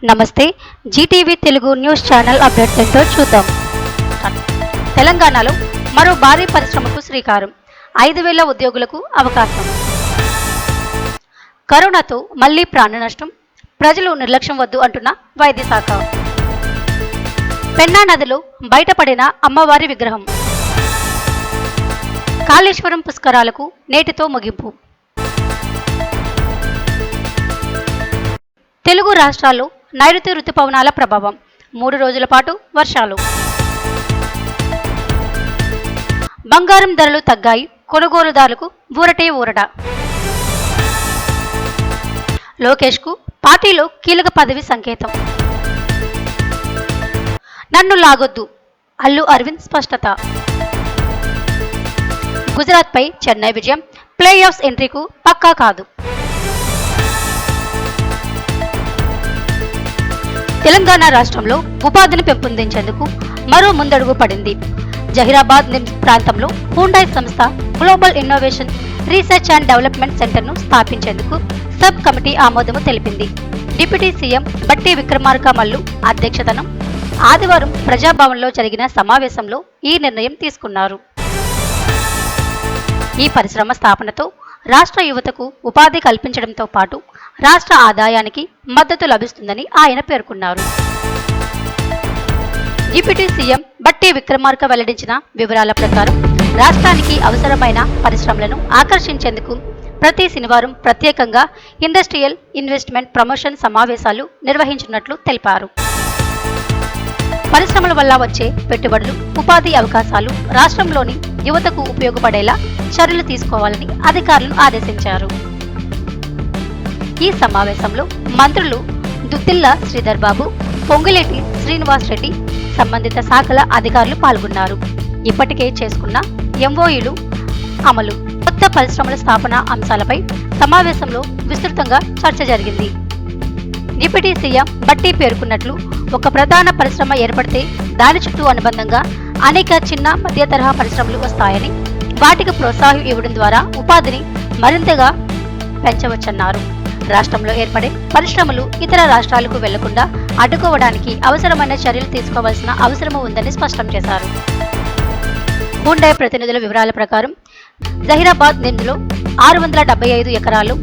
నమస్తే GTV Telugu news channel updates ఏంటో చూద్దాం. తెలంగాణలో మరో భారీ పరిశ్రమకు శ్రీకారం, 5,000 ఉద్యోగులకు అవకాశం. కరోనాతో మళ్లీ ప్రాణ నష్టం, ప్రజలు నిర్లక్ష్యం వద్దు అంటున్న వైద్య శాఖ. పెన్నా నదిలో బయటపడిన అమ్మవారి విగ్రహం. కాళేశ్వరం పుష్కరాలకు నేటితో ముగింపు. తెలుగు రాష్ట్రాల్లో నైరుతి రుతుపవనాల ప్రభావం, 3 రోజుల పాటు వర్షాలు. బంగారం ధరలు తగ్గాయి, కొనుగోలుదారులకు ఊరటే ఊరట. లోకేష్కు పార్టీలో కీలక పదవి సంకేతం. నన్ను లాగొద్దు, అల్లు అరవింద్ స్పష్టత. గుజరాత్పై చెన్నై విజయం ప్లే ఆఫ్స్ ఎంట్రీకు పక్కా కాదు. తెలంగాణ రాష్ట్రంలో ఉపాధిని పెంపొందించేందుకు మరో ముందడుగు పడింది. జహీరాబాద్ నిమ్స్ ప్రాంతంలో హుండాయ్ సంస్థ global innovation research and development సెంటర్ను స్థాపించేందుకు సబ్ కమిటీ ఆమోదము తెలిపింది. డిప్యూటీ సీఎం బట్టి విక్రమార్క మల్లు అధ్యక్షతన ఆదివారం ప్రజాభవన్లో జరిగిన సమావేశంలో ఈ నిర్ణయం తీసుకున్నారు. ఈ పరిశ్రమ స్థాపనతో రాష్ట్ర యువతకు ఉపాధి కల్పించడంతో పాటు రాష్ట్ర ఆదాయానికి మద్దతు లభిస్తుందని ఆయన పేర్కొన్నారు. డిప్యూటీ సీఎం బట్టి విక్రమార్క వెల్లడించిన వివరాల ప్రకారం రాష్ట్రానికి అవసరమైన పరిశ్రమలను ఆకర్షించేందుకు ప్రతి శనివారం ప్రత్యేకంగా ఇండస్ట్రియల్ ఇన్వెస్ట్మెంట్ ప్రమోషన్ సమావేశాలు నిర్వహించినట్లు తెలిపారు. పరిశ్రమల వల్ల వచ్చే పెట్టుబడులు, ఉపాధి అవకాశాలు రాష్ట్రంలోని యువతకు ఉపయోగపడేలా చర్యలు తీసుకోవాలని అధికారులను ఆదేశించారు. ఈ సమావేశంలో మంత్రులు దుద్దిల్ల శ్రీధర్ బాబు, పొంగులేటి శ్రీనివాస్ రెడ్డి, సంబంధిత శాఖల అధికారులు పాల్గొన్నారు. ఇప్పటికే చేసుకున్న ఎంఓయూలు అమలు, కొత్త పరిశ్రమల స్థాపన అంశాలపై సమావేశంలో విస్తృతంగా చర్చ జరిగింది. డిప్యూటీ సీఎం బట్టి పేర్కొన్నట్లు ఒక ప్రధాన పరిశ్రమ ఏర్పడితే దాని చుట్టూ అనుబంధంగా అనేక చిన్న మధ్య తరహా పరిశ్రమలు వస్తాయని, వాటికి ప్రోత్సాహం ఇవ్వడం ద్వారా ఉపాధిని మరింతగా పెంచవచ్చన్నారు. రాష్ట్రంలో ఏర్పడే పరిశ్రమలు ఇతర రాష్ట్రాలకు వెళ్లకుండా అడ్డుకోవడానికి అవసరమైన చర్యలు తీసుకోవాల్సిన అవసరం ఉందని స్పష్టం చేశారు. హుండాయ్ ప్రతినిధుల వివరాల ప్రకారం జహీరాబాద్ నిమ్స్లో 675 ఎకరాలు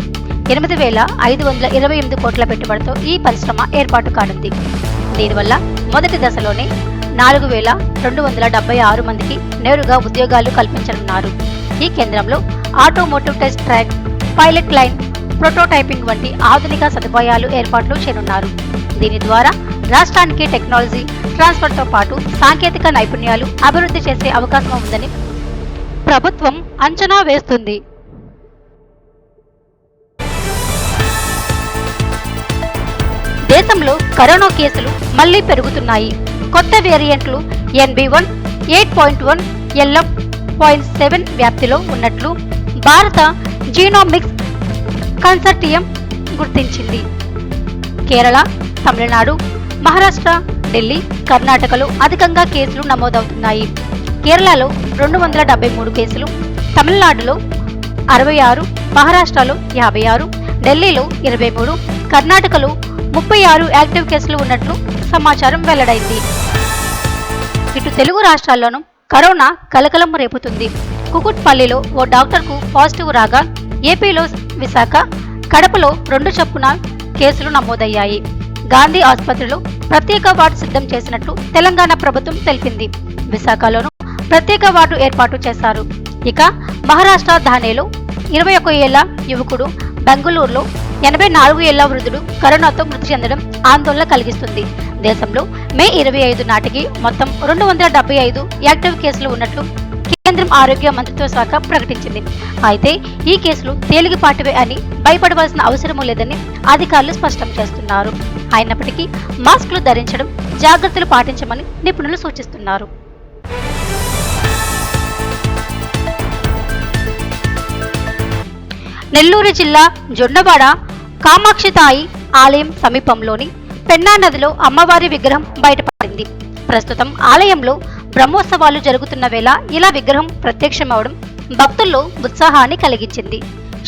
8,528 కోట్ల పెట్టుబడితో ఈ పరిశ్రమ ఏర్పాటు కానుంది. దీనివల్ల మొదటి దశలోనే 4,276 మందికి నేరుగా ఉద్యోగాలు కల్పించనున్నారు. ఈ కేంద్రంలో automotive test track, pilot line, prototyping వంటి ఆధునిక సదుపాయాలు ఏర్పాట్లు చేయనున్నారు. దీని ద్వారా రాష్ట్రానికి టెక్నాలజీ ట్రాన్స్ఫర్తో పాటు సాంకేతిక నైపుణ్యాలు అభివృద్ధి చేసే అవకాశం ఉందని ప్రభుత్వం అంచనా వేస్తుంది. దేశంలో కరోనా కేసులు మళ్లీ పెరుగుతున్నాయి. కొత్త వేరియంట్లు NB1 8.1 LF.7 వ్యాప్తిలో ఉన్నట్లు భారత జీనోమిక్స్ కన్సార్టియం గుర్తించింది. కేరళ, తమిళనాడు, మహారాష్ట్ర, ఢిల్లీ, కర్ణాటకలో అధికంగా కేసులు నమోదవుతున్నాయి. కేరళలో 273 కేసులు, తమిళనాడులో 66, మహారాష్ట్రలో 56, ఢిల్లీలో 23, కర్ణాటకలో 36 యాక్టివ్ కేసులు ఉన్నట్లు సమాచారం వెల్లడైంది. ఇటు తెలుగు రాష్ట్రాల్లోనూ కరోనా కలకలం రేపుతుంది. కుకుట్పల్లిలో ఓ డాక్టర్కు పాజిటివ్ రాగా ఏపీలో విశాఖ, కడపలో 2 చొప్పున కేసులు నమోదయ్యాయి. గాంధీ ఆసుపత్రిలో ప్రత్యేక వార్డు సిద్ధం చేసినట్లు తెలంగాణ ప్రభుత్వం తెలిపింది. విశాఖలోనూ ప్రత్యేక వార్డు ఏర్పాటు చేశారు. ఇక మహారాష్ట్ర ధానేలో 21 ఏళ్ల యువకుడు, బెంగళూరులో 84 ఏళ్ల వృద్ధుడు కరోనాతో మృతి చెందడం ఆందోళన కలిగిస్తుంది. దేశంలో మే 25 నాటికి మొత్తం 275 యాక్టివ్ కేసులు ఉన్నట్లు కేంద్రం ఆరోగ్య మంత్రిత్వ శాఖ ప్రకటించింది. అయితే ఈ కేసులు తేలికపాటివే అని భయపడవలసిన అవసరం లేదని అధికారులు స్పష్టం చేస్తున్నారు. అయినప్పటికీ మాస్కులు ధరించడం, జాగ్రత్తలు పాటించమని నిపుణులు సూచిస్తున్నారు. నెల్లూరు జిల్లా జొన్నవాడ కామాక్షితాయి ఆలయం సమీపంలోని పెన్నా నదిలో అమ్మవారి విగ్రహం బయటపడింది. ప్రస్తుతం ఆలయంలో బ్రహ్మోత్సవాలు జరుగుతున్న వేళ ఇలా విగ్రహం ప్రత్యక్షమవడం భక్తుల్లో ఉత్సాహాన్ని కలిగించింది.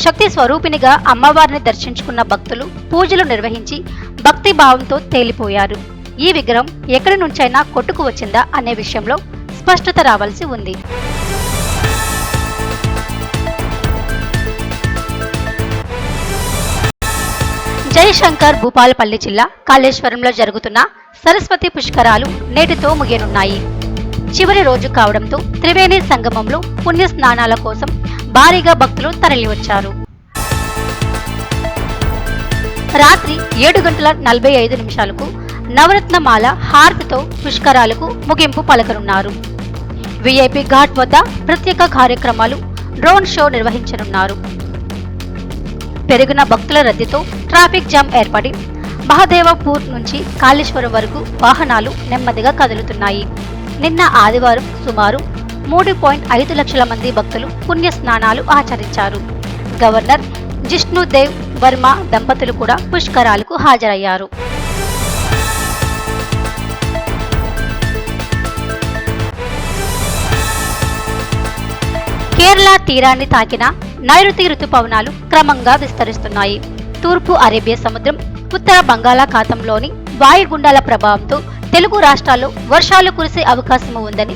శక్తి స్వరూపినిగా అమ్మవారిని దర్శించుకున్న భక్తులు పూజలు నిర్వహించి భక్తి భావంతో తేలిపోయారు. ఈ విగ్రహం ఎక్కడి నుంచైనా కొట్టుకు వచ్చిందా అనే విషయంలో స్పష్టత రావాల్సి ఉంది. జయశంకర్ భూపాలపల్లి జిల్లా కాళేశ్వరంలో జరుగుతున్న సరస్వతి పుష్కరాలు నేటితో ముగియనున్నాయి. చివరి రోజు కావడంతో త్రివేణి సంగమంలో పుణ్య స్నానాల కోసం భారీగా భక్తులు తరలివచ్చారు. రాత్రి 7:45 నవరత్నమాల హారతితో పుష్కరాలకు ముగింపు పలకనున్నారు. విఐపి ఘాట్ వద్ద ప్రత్యేక కార్యక్రమాలు, డ్రోన్ షో నిర్వహించనున్నారు. పెరిగిన భక్తుల రద్దీతో ట్రాఫిక్ జామ్ ఏర్పడి మహదేవపూర్ నుంచి కాళేశ్వరం వరకు వాహనాలు నెమ్మదిగా కదులుతున్నాయి. నిన్న ఆదివారం సుమారు 3.5 లక్షల మంది భక్తులు పుణ్య స్నానాలు ఆచరించారు. గవర్నర్ జిష్ణుదేవ్ వర్మ దంపతులు కూడా పుష్కరాలకు హాజరయ్యారు. కేరళ తీరాన్ని తాకిన నైరుతి రుతుపవనాలు క్రమంగా విస్తరిస్తున్నాయి. తూర్పు అరేబియా సముద్రం, ఉత్తర బంగాళాఖాతంలోని వాయుగుండాల ప్రభావంతో తెలుగు రాష్ట్రాల్లో వర్షాలు కురిసే అవకాశం ఉందని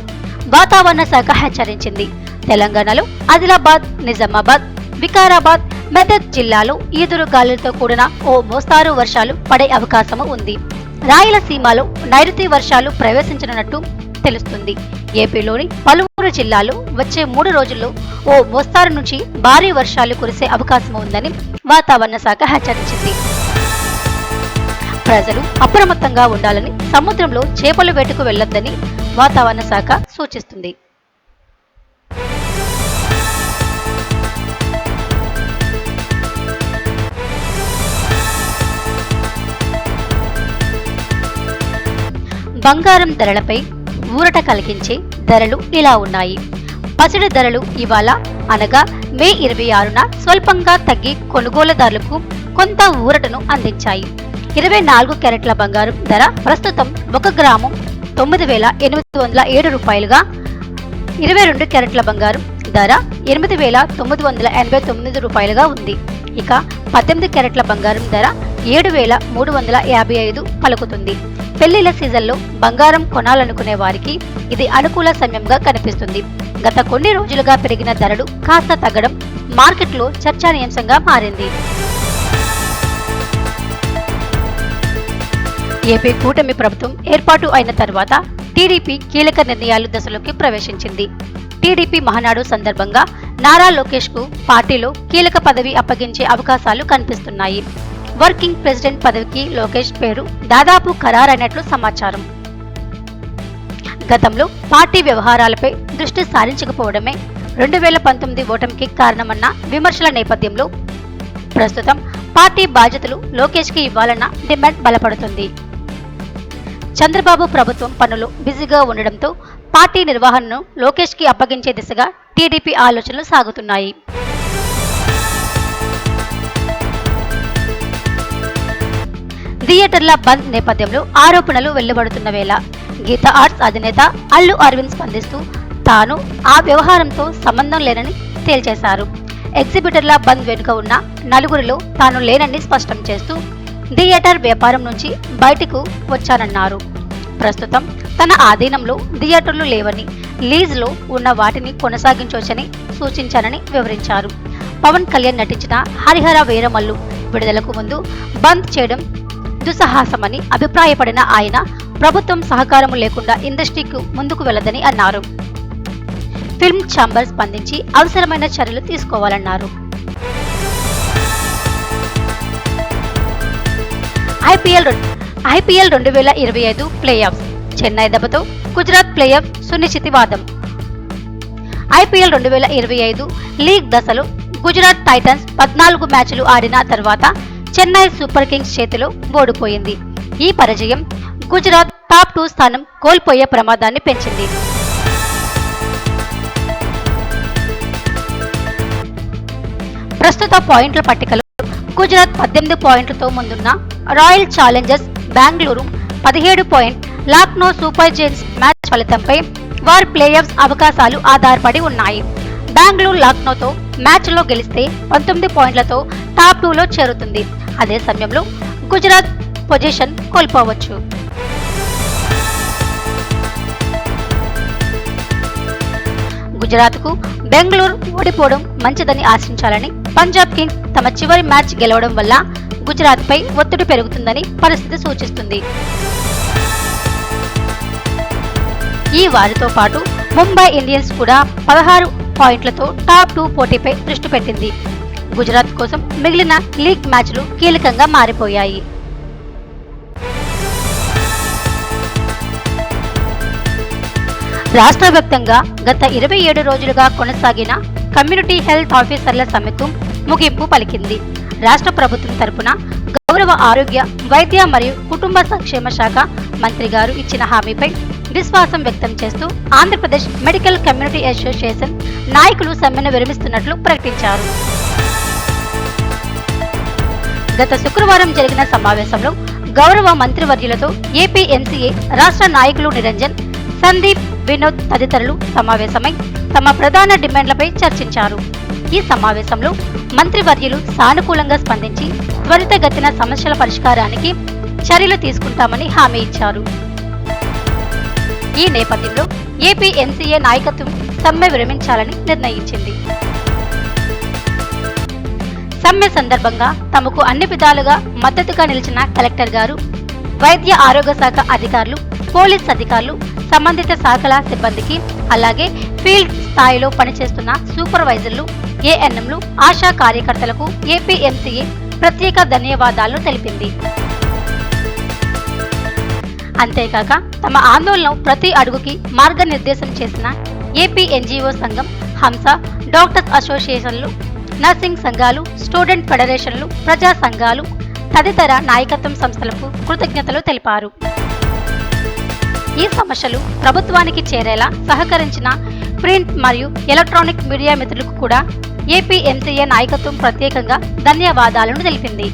వాతావరణ శాఖ హెచ్చరించింది. తెలంగాణలో ఆదిలాబాద్, నిజామాబాద్, వికారాబాద్, మెదక్ జిల్లాలో ఈదురు గాలులతో కూడిన ఓ మోస్తారు వర్షాలు పడే అవకాశం ఉంది. రాయలసీమలో నైరుతి వర్షాలు ప్రవేశించనున్నట్టు తెలుస్తుంది. ఏపీలోని పలువురు జిల్లాల్లో వచ్చే 3 రోజుల్లో ఓ మోస్తారు నుంచి భారీ వర్షాలు కురిసే అవకాశం ఉందని వాతావరణ శాఖ హెచ్చరించింది. ప్రజలు అప్రమత్తంగా ఉండాలని, సముద్రంలో చేపలు వేటకు వెళ్లొద్దని వాతావరణ శాఖ సూచిస్తుంది. బంగారం ధరలపై ఊరట కలిగించే ధరలు ఇలా ఉన్నాయి. పసిడి ధరలు ఇవాళ అనగా మే 26న స్వల్పంగా తగ్గి కొనుగోలుదారులకు కొంత ఊరటను అందించాయి. 24 క్యారెట్ల బంగారం ధర ప్రస్తుతం 1 గ్రాము 9,807 రూపాయలుగా, 22 క్యారెట్ల బంగారం ధర 8,989 రూపాయలుగా ఉంది. ఇక 18 క్యారెట్ల బంగారం ధర 7,355 పలుకుతుంది. పెళ్లిళ్ల సీజన్లో బంగారం కొనాలనుకునే వారికి ఇది అనుకూల సమయంగా కనిపిస్తుంది. గత కొన్ని రోజులుగా పెరిగిన ధరలు కాస్త తగ్గడం మార్కెట్లో చర్చనీయాంశంగా మారింది. ఏపీ కూటమి ప్రభుత్వం ఏర్పాటు అయిన తర్వాత టీడీపీ కీలక నిర్ణయాలు దశలోకి ప్రవేశించింది. టీడీపీ మహానాడు సందర్భంగా నారా లోకేష్ కు పార్టీలో కీలక పదవి అప్పగించే అవకాశాలు కనిపిస్తున్నాయి. వర్కింగ్ ప్రెసిడెంట్ పదవికి లోకేష్ పేరు దాదాపు ఖరారైనట్లు సమాచారం. గతంలో పార్టీ వ్యవహారాలపై దృష్టి సారించకపోవడమే 2019 ఓటమికి కారణమన్న విమర్శల నేపథ్యంలో ప్రస్తుతం పార్టీ బాధ్యతలు లోకేష్ కి ఇవ్వాలన్న డిమాండ్ బలపడుతుంది. చంద్రబాబు ప్రభుత్వం పనులు బిజీగా ఉండడంతో పార్టీ నిర్వహణను లోకేష్ కి అప్పగించే దిశగా టీడీపీ ఆలోచనలు సాగుతున్నాయి. థియేటర్ల బంద్ నేపథ్యంలో ఆరోపణలు వెలువడుతున్న వేళ గీతా ఆర్ట్స్ అధినేత అల్లు అరవింద్ స్పందిస్తూ తాను ఆ వ్యవహారంతో సంబంధం లేనని తేల్చేశారు. ఎగ్జిబిటర్ల బంద్ వెనుక ఉన్న నలుగురిలో తాను లేనని స్పష్టం చేస్తూ థియేటర్ వ్యాపారం నుంచి బయటకు వచ్చానన్నారు. ప్రస్తుతం తన ఆధీనంలో థియేటర్లు లేవని, లీజ్లో ఉన్న వాటిని కొనసాగించవచ్చని సూచించానని వివరించారు. పవన్ కళ్యాణ్ నటించిన హరిహర వీరమల్లు విడుదలకు ముందు బంద్ చేయడం దుస్సాహసమని అభిప్రాయపడిన ఆయన ప్రభుత్వం సహకారం లేకుండా ఇండస్ట్రీకి ముందుకు వెళ్లదని అన్నారు. ఫిల్మ్ ఛాంబర్ స్పందించి అవసరమైన చర్యలు తీసుకోవాలన్నారు. ఐపీఎల్ 2025 ప్లే ఆఫ్స్ చెన్నై దెబ్బతో గుజరాత్ ప్లే ఆఫ్ సునిశ్చితవాదం. ఐపీఎల్ 2025 లీగ్ దశలో గుజరాత్ టైటన్స్ 14 మ్యాచ్లు ఆడిన తర్వాత చెన్నై సూపర్ కింగ్స్ చేతిలో ఓడిపోయింది. ఈ పరాజయం గుజరాత్ టాప్ 2 స్థానం కోల్పోయే ప్రమాదాన్ని పెంచింది. ప్రస్తుత పాయింట్ల పట్టికలో గుజరాత్ 18 పాయింట్లతో ముందున్న Royal Challengers Bengaluru 17 point. Lucknow super giants match ఫలితంపై వారి ప్లేఆఫ్స్ అవకాశాలు ఆధారపడి ఉన్నాయి. బెంగళూరు లక్నోతో మ్యాచ్లో గెలిస్తే 19 పాయింట్లతో టాప్ 2లో చేరుతుంది. అదే సమయంలో గుజరాత్ పొజిషన్ కోల్పోవచ్చు. గుజరాత్కు బెంగళూరు ఓడిపోవడం మంచిదని ఆశించాలని పంజాబ్ కింగ్స్ తమ చివరి మ్యాచ్ గెలవడం వల్ల గుజరాత్పై ఒత్తిడి పెరుగుతుందని పరిస్థితి సూచిస్తుంది. ఈ వారితో పాటు ముంబై ఇండియన్స్ కూడా 16 పాయింట్లతో టాప్ 2 పోటీపై దృష్టి పెట్టింది. గుజరాత్ కోసం మిగిలిన లీగ్ మ్యాచ్లు కీలకంగా మారిపోయాయి. రాష్ట్ర వ్యాప్తంగా గత 27 రోజులుగా కొనసాగిన కమ్యూనిటీ హెల్త్ ఆఫీసర్ల సమ్మెకు ముగింపు పలికింది. రాష్ట్ర ప్రభుత్వం తరపున గౌరవ ఆరోగ్య, వైద్య మరియు కుటుంబ సంక్షేమ శాఖ మంత్రి గారు ఇచ్చిన హామీపై విశ్వాసం వ్యక్తం చేస్తూ ఆంధ్రప్రదేశ్ మెడికల్ కమ్యూనిటీ అసోసియేషన్ నాయకులు సమ్మెను విరమిస్తున్నట్లు ప్రకటించారు. గత శుక్రవారం జరిగిన సమావేశంలో గౌరవ మంత్రివర్యులతో ఏపీ ఎంసీఏ రాష్ట్ర నాయకులు నిరంజన్, సందీప్, వినోద్ తదితరులు సమావేశమై తమ ప్రధాన డిమాండ్లపై చర్చించారు. ఈ సమావేశంలో మంత్రివర్యులు సానుకూలంగా స్పందించి త్వరితగతిన సమస్యల పరిష్కారానికి చర్యలు తీసుకుంటామని హామీ ఇచ్చారు. ఈ నేపథ్యంలో ఏపీ ఎంసీఏ నాయకత్వం సమ్మె విరమించాలని నిర్ణయించింది. సమ్మె సందర్భంగా తమకు అన్ని విధాలుగా మద్దతుగా నిలిచిన కలెక్టర్ గారు, వైద్య ఆరోగ్య శాఖ అధికారులు, పోలీస్ అధికారులు, సంబంధిత శాఖల సిబ్బందికి, అలాగే ఫీల్డ్ స్థాయిలో పనిచేస్తున్న సూపర్వైజర్లు, ఏఎన్ఎంలు, ఆశా కార్యకర్తలకు ఏపీ ఎంసీఏ ప్రత్యేక ధన్యవాదాలు తెలిపింది. అంతేకాక తమ ఆందోళన ప్రతి అడుగుకి మార్గనిర్దేశం చేసిన ఏపీ ఎన్జీఓ సంఘం, హంస, డాక్టర్స్ అసోసియేషన్లు, నర్సింగ్ సంఘాలు, స్టూడెంట్ ఫెడరేషన్లు, ప్రజా సంఘాలు తదితర నాయకత్వం సంస్థలకు కృతజ్ఞతలు తెలిపారు. ఈ సమస్యలు ప్రభుత్వానికి చేరేలా సహకరించిన ప్రింట్ మరియు ఎలక్ట్రానిక్ మీడియా మిత్రులకు కూడా ఏపీ ఎంసీఏ నాయకత్వం ప్రత్యేకంగా ధన్యవాదాలను తెలిపింది.